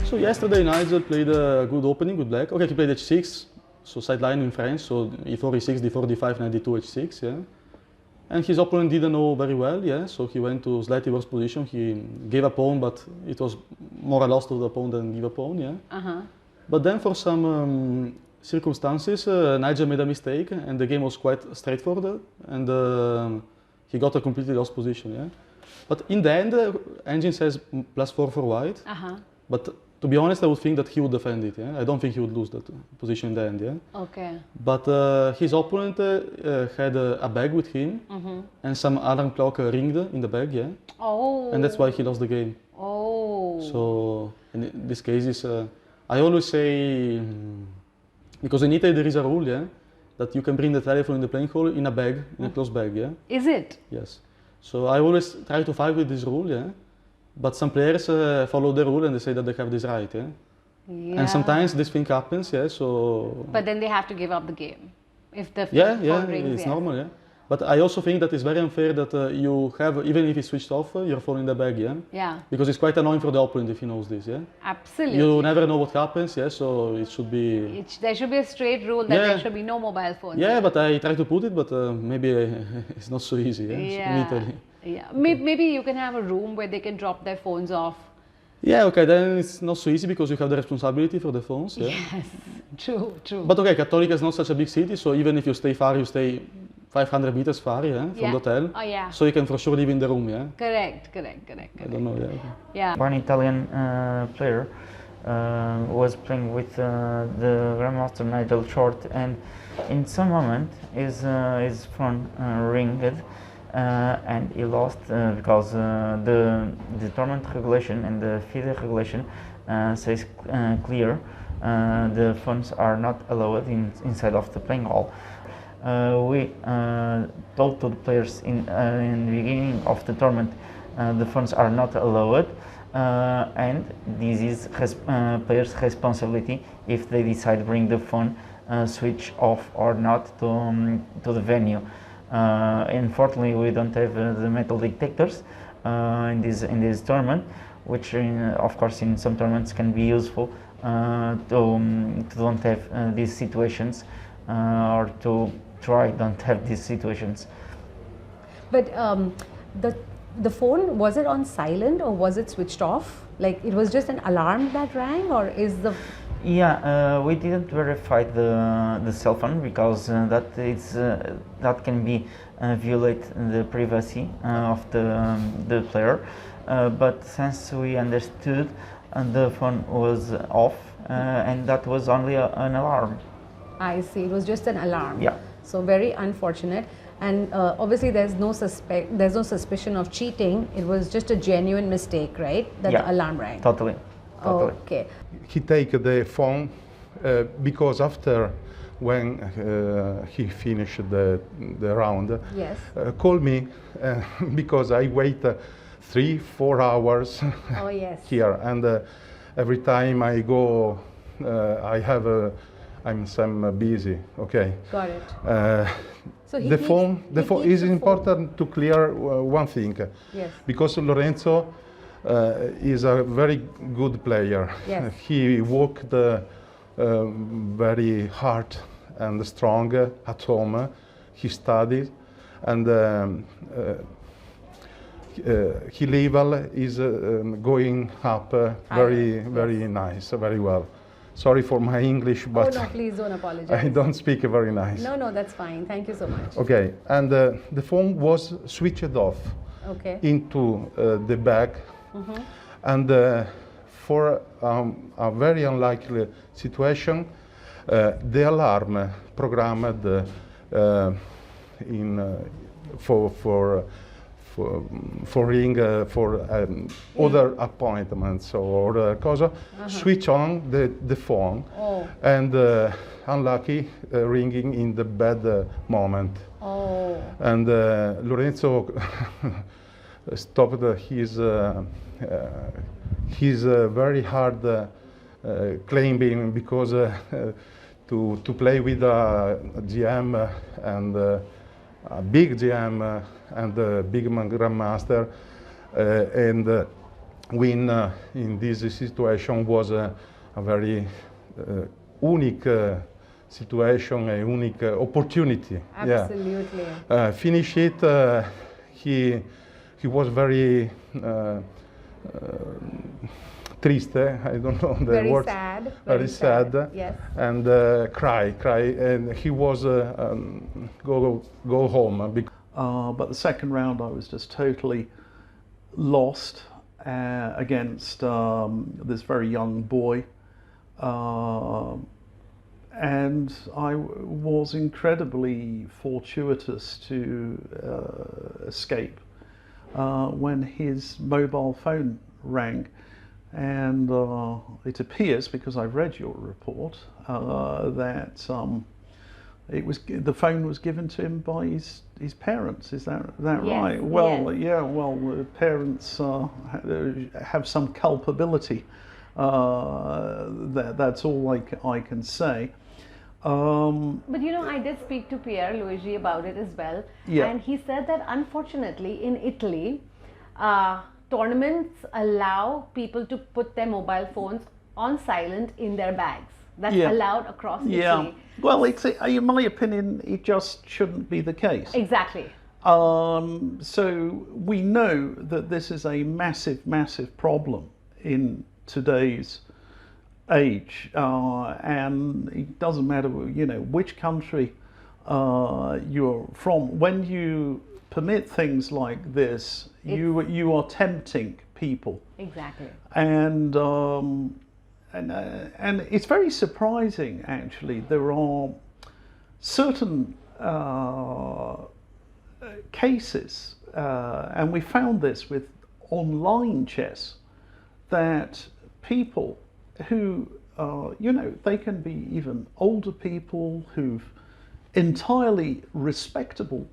So yesterday Nigel played a good opening with black. Okay, he played h6, so sideline in French, so e4, e6, d4, d5, knight d2, h6, yeah. And his opponent didn't know very well, yeah, so he went to slightly worse position. He gave a pawn, but it was more a loss to the pawn than give a pawn, yeah. But then for some circumstances, Nigel made a mistake and the game was quite straightforward and he got a completely lost position, yeah. But in the end, engine says +4 for white, but to be honest, I would think that he would defend it, yeah. I don't think he would lose that position in the end, yeah. Okay. But his opponent had a bag with him and some alarm clock ringed in the bag, yeah. Oh. And that's why he lost the game. Oh. So in this case, I always say, because in Italy there is a rule, yeah, that you can bring the telephone in the playing hall in a bag, in a closed bag, yeah. Is it? Yes. So I always try to fight with this rule, yeah. But some players follow the rule and they say that they have this right, yeah. Yeah. And sometimes this thing happens, yeah. So. But then they have to give up the game if the phone rings. It's normal, yeah. But I also think that it's very unfair that you have, even if it's switched off, your phone in the bag, yeah? Yeah. Because it's quite annoying for the opponent if he knows this, yeah? Absolutely. You never know what happens, yeah, so it should be... There should be a straight rule that there should be no mobile phones. Yeah, but I try to put it, but maybe it's not so easy, yeah? In Italy. Yeah, maybe you can have a room where they can drop their phones off. Yeah, okay, then it's not so easy because you have the responsibility for the phones, yeah? Yes, true, true. But okay, Cattolica is not such a big city, so even if you stay far, you stay 500 meters far, yeah, from the hotel. Oh, yeah. So you can for sure live in the room, yeah? Correct. I don't know, yeah. Yeah. One Italian player was playing with the Grandmaster Nigel Short, and in some moment his phone ringed. And he lost because the tournament regulation and the FIDE regulation says clear the phones are not allowed inside of the playing hall. We told to the players in the beginning of the tournament the phones are not allowed, and this is players' responsibility if they decide to bring the phone switch off or not to the venue. Unfortunately, we don't have the metal detectors in this tournament, which of course in some tournaments can be useful to don't have these situations or to try don't have these situations. But the phone, was it on silent or was it switched off? Like it was just an alarm that rang, or is the... Yeah, we didn't verify the cell phone because that can be violate the privacy of the player. But since we understood, the phone was off, and that was only an alarm. I see. It was just an alarm. Yeah. So very unfortunate. And obviously, there's no suspicion of cheating. It was just a genuine mistake, right? That the alarm rang. Totally. Okay. He take the phone because after when he finished the round, yes. Call me because I wait 3-4 hours oh, yes. here, and every time I go, I'm busy. Okay. Got it. So the phone is important to clear one thing. Yes. Because Lorenzo is a very good player. Yes. He worked very hard and strong at home. He studied, and his level is going up very nice, very well. Sorry for my English, but oh no, please don't apologize. I don't speak very nice. No, that's fine. Thank you so much. Okay, and the phone was switched off into the bag. And for a very unlikely situation, the alarm programmed for ring for other appointments or cosa, switch on the phone, and unlucky ringing in the bad moment. And Lorenzo stopped his very hard claiming because to play with a GM and a big GM and a big grandmaster and win in this situation was a very unique situation, a unique opportunity. Absolutely. Yeah. Finish it. He was very triste. I don't know the Very word. sad. Very sad. Yes. And cry, and he was go home. But the second round, I was just totally lost against this very young boy. And I was incredibly fortuitous to escape when his mobile phone rang. And it appears, because I've read your report, that the phone was given to him by his parents. Is that Yes, right? Well, yes. yeah. Well, the parents have some culpability. That's all I can say. But you know, I did speak to Pier Luigi about it as well, and he said that unfortunately in Italy, tournaments allow people to put their mobile phones on silent in their bags. That's allowed across Italy. Well, in my opinion, it just shouldn't be the case. Exactly. So we know that this is a massive, massive problem in today's age, and it doesn't matter, which country you're from. When you permit things like this, you are tempting people. Exactly. And it's very surprising, actually. There are certain cases, and we found this with online chess, that people who, they can be even older people, who've entirely respectable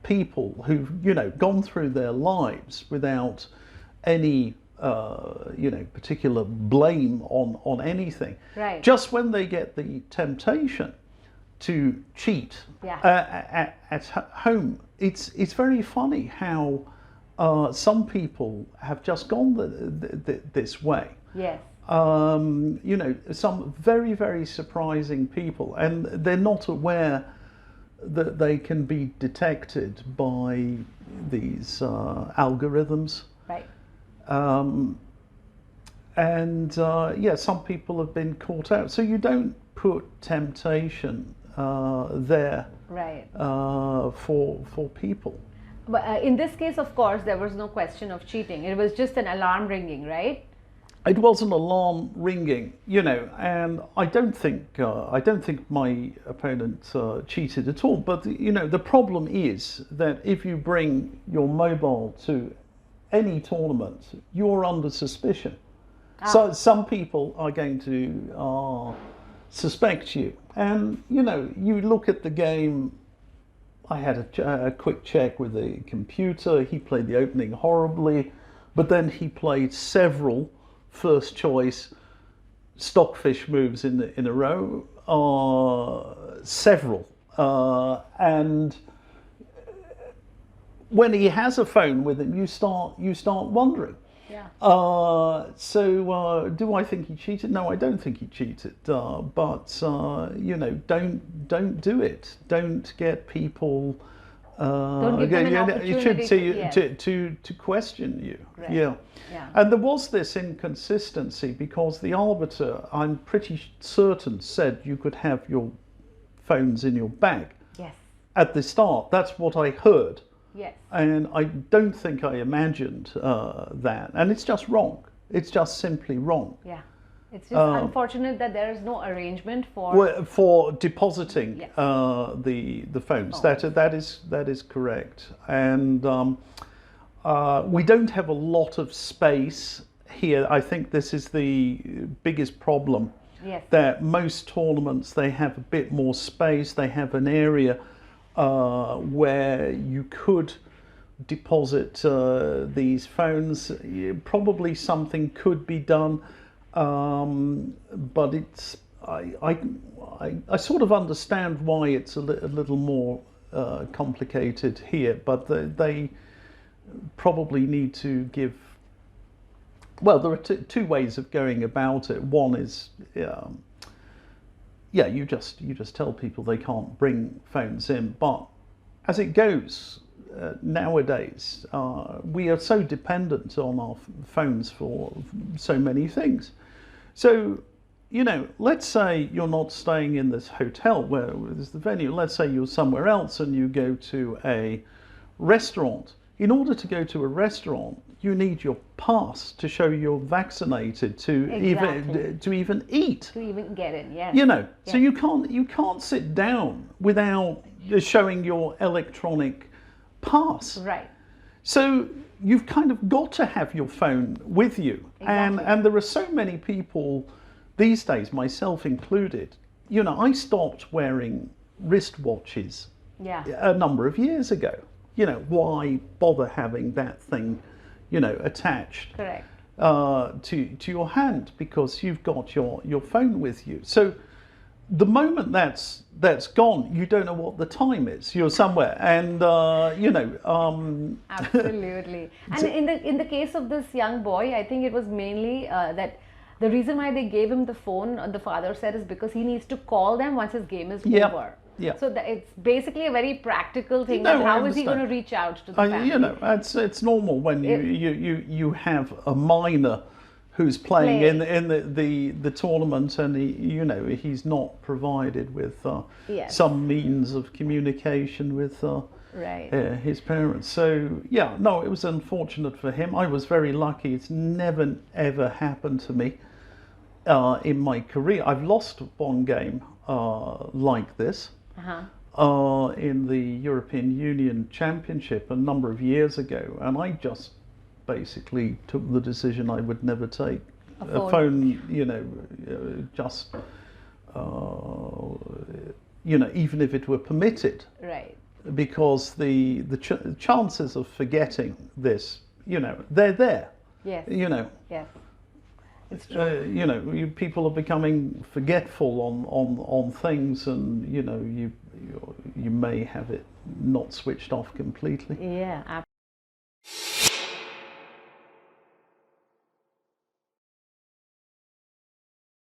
people who've, gone through their lives without any, particular blame on anything. Right. Just when they get the temptation to cheat at home, it's very funny how some people have just gone this way. Yes. Some very, very surprising people, and they're not aware that they can be detected by these algorithms. Right. Some people have been caught out. So you don't put temptation there, Right. For people. But in this case, of course, there was no question of cheating. It was just an alarm ringing, right? It was an alarm ringing, and I don't think my opponent cheated at all. But the problem is that if you bring your mobile to any tournament, you're under suspicion. So some people are going to suspect you, and you look at the game. I had a quick check with the computer. He played the opening horribly, but then he played several first choice stockfish moves in a row, several, and when he has a phone with him, you start wondering. Yeah. Do I think he cheated? No, I don't think he cheated. But don't do it. Don't get people. Don't give them an opportunity to question you. Right. Yeah. And there was this inconsistency because the arbiter, I'm pretty certain, said you could have your phones in your bag. Yes. At the start, that's what I heard. Yes. And I don't think I imagined that. And it's just wrong. It's just simply wrong. Yeah. It's just unfortunate that there is no arrangement for depositing yes. The phones. That is correct. And we don't have a lot of space here. I think this is the biggest problem. Yes. That most tournaments, they have a bit more space. They have an area where you could deposit these phones. Probably something could be done, but it's I sort of understand why it's a little more complicated here. But they probably need to give Well, there are two ways of going about it. One is, yeah, you just tell people they can't bring phones in. But as it goes nowadays, we are so dependent on our phones for so many things. So, you know, let's say you're not staying in this hotel where is the venue. Let's say you're somewhere else and you go to a restaurant. In order to go to a restaurant, you need your pass to show you're vaccinated to even eat. To even get in, yes. You know, so you can't sit down without showing your electronic pass. Right. So you've kind of got to have your phone with you. Exactly. And there are so many people these days, myself included. You know, I stopped wearing wristwatches a number of years ago. You know, why bother having that thing, you know, attached to your hand, because you've got your phone with you. So the moment that's gone, you don't know what the time is. You're somewhere, and you know. Absolutely. And in the case of this young boy, I think it was mainly that the reason why they gave him the phone, the father said, is because he needs to call them once his game is over. Yeah. So it's basically a very practical thing. No, how is he going to reach out to the family? You know, it's normal when you have a minor who's playing in the tournament, and he's not provided with some means of communication with his parents. So yeah, no, it was unfortunate for him. I was very lucky. It's never ever happened to me in my career. I've lost one game like this. In the European Union Championship a number of years ago, and I just basically took the decision I would never take a phone, you know, just you know, even if it were permitted, because the chances of forgetting this, you know, they're there. You know. It's you know, people are becoming forgetful on things, and you know, you may have it not switched off completely. Yeah, absolutely.